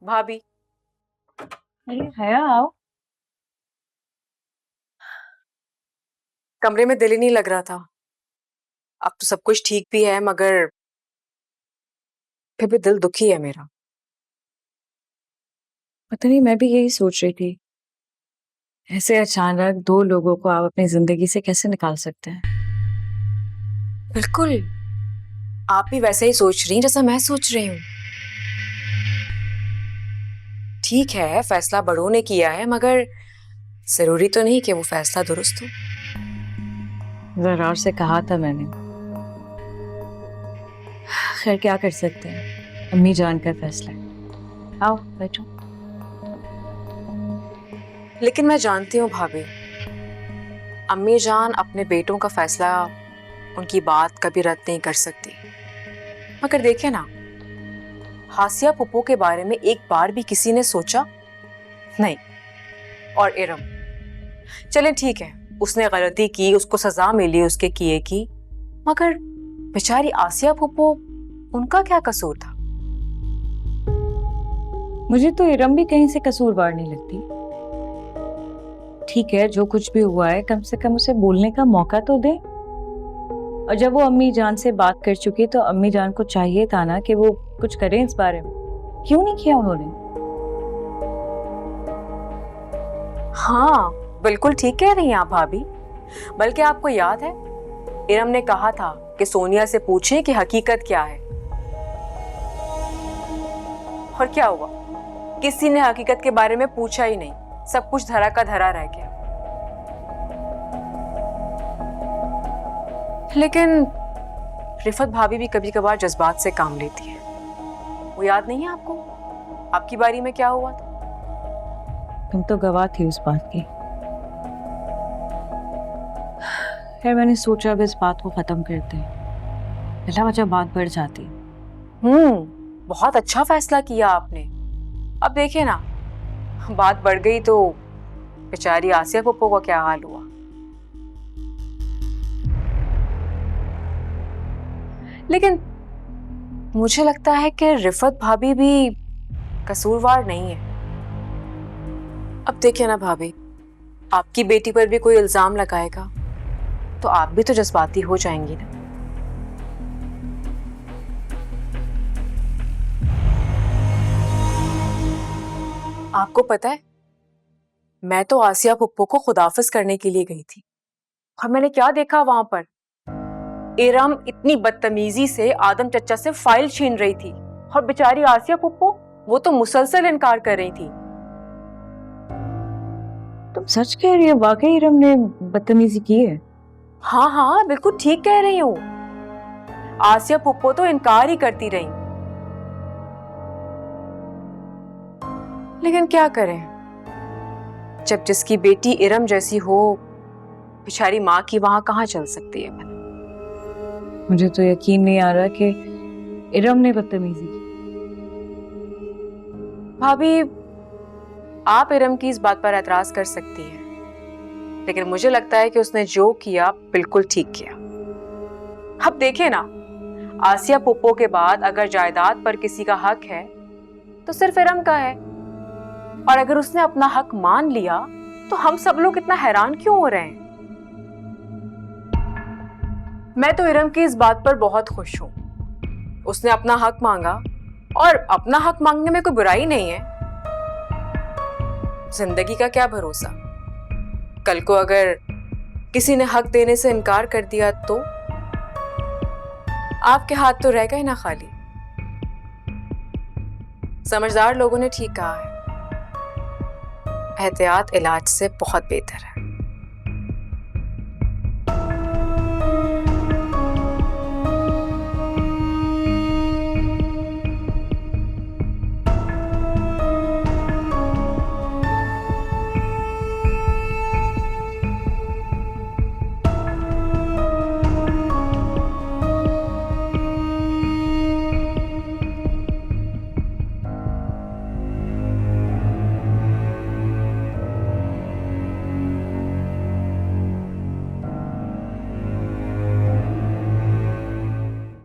भाभी। अरे हया आओ। कमरे में दिल ही नहीं लग रहा था। अब तो सब कुछ ठीक भी है मगर फिर भी दिल दुखी है मेरा। पता नहीं, मैं भी यही सोच रही थी, ऐसे अचानक दो लोगों को आप अपनी जिंदगी से कैसे निकाल सकते हैं। बिल्कुल, आप भी वैसे ही सोच रही हैं जैसा मैं सोच रही हूँ। ठीक है, फैसला बड़ों ने किया है मगर जरूरी तो नहीं कि वो फैसला दुरुस्त हो। जरार से कहा था मैंने। खैर क्या कर सकते हैं, अम्मी जान का फैसला है। आओ बैठो। लेकिन मैं जानती हूँ भाभी, अम्मी जान अपने बेटों का फैसला, उनकी बात कभी रद्द नहीं कर सकती। मगर देखिए ना, हासिया पुप्पो के बारे में एक बार भी किसी ने सोचा नहीं। और इरम, चले ठीक है, उसने गलती की, उसको सजा मिली उसके किए की, मगर बेचारी आसिया पुप्पो, उनका क्या कसूर था? मुझे तो इरम भी कहीं से कसूरवार नहीं लगती। ठीक है, जो कुछ भी हुआ है कम से कम उसे बोलने का मौका तो दे। और जब वो अम्मी जान से बात कर चुकी तो अम्मी जान को चाहिए था ना कि वो कुछ करें इस बारे में। क्यों नहीं किया उन्होंने? हाँ, बिल्कुल ठीक कह रही हैं आप भाभी। बल्कि आपको याद है, इरम ने कहा था कि सोनिया से पूछें कि हकीकत क्या है। और क्या हुआ? किसी ने हकीकत के बारे में पूछा ही नहीं, सब कुछ धरा का धरा रह गया। लेकिन रिफत भाभी भी कभी कभार जज्बात से काम लेती है। वो याद नहीं है आपको, आपकी बारी में क्या हुआ था? तुम तो गवाह थी उस बात की। फिर मैंने सोचा अब इस बात को खत्म करते हैं, बिला वजह बात बढ़ जाती। बहुत अच्छा फैसला किया आपने। अब देखिए ना, बात बढ़ गई तो बेचारी आसिया पप्पो का क्या हाल हुआ। लेकिन मुझे लगता है कि रिफत भाभी भी कसूरवार नहीं है। अब देखिए ना भाभी, आपकी बेटी पर भी कोई इल्जाम लगाएगा तो आप भी तो जज्बाती हो जाएंगी ना। आपको पता है, मैं तो आसिया पुप्पो को खुदाफिज करने के लिए गई थी और मैंने क्या देखा वहां पर। इरम इतनी बदतमीजी से आदम चचा से फाइल छीन रही थी और बेचारी आसिया पुप्पो, वो तो मुसलसल इनकार कर रही थी। तुम सच कह रही हो? वाकई इरम ने बदतमीजी की है? हाँ हाँ, बिल्कुल ठीक कह रही हूँ। आसिया पुप्पो तो इनकार ही करती रही। लेकिन क्या करें, जब जिसकी बेटी इरम जैसी हो, बेचारी माँ की वहां कहाँ चल सकती है। मुझे तो यकीन नहीं आ रहा कि इरम ने बदतमीजी की। भाभी, आप इरम की इस बात पर एतराज कर सकती हैं, लेकिन मुझे लगता है कि उसने जो किया बिल्कुल ठीक किया। अब देखिए ना, आसिया पुप्पो के बाद अगर जायदाद पर किसी का हक है तो सिर्फ इरम का है। और अगर उसने अपना हक मान लिया तो हम सब लोग इतना हैरान क्यों हो रहे हैं? मैं तो इरम की इस बात पर बहुत खुश हूं। उसने अपना हक मांगा और अपना हक मांगने में कोई बुराई नहीं है। जिंदगी का क्या भरोसा, कल को अगर किसी ने हक देने से इनकार कर दिया तो आपके हाथ तो रहेगा ही ना खाली। समझदार लोगों ने ठीक कहा है, एहतियात इलाज से बहुत बेहतर है।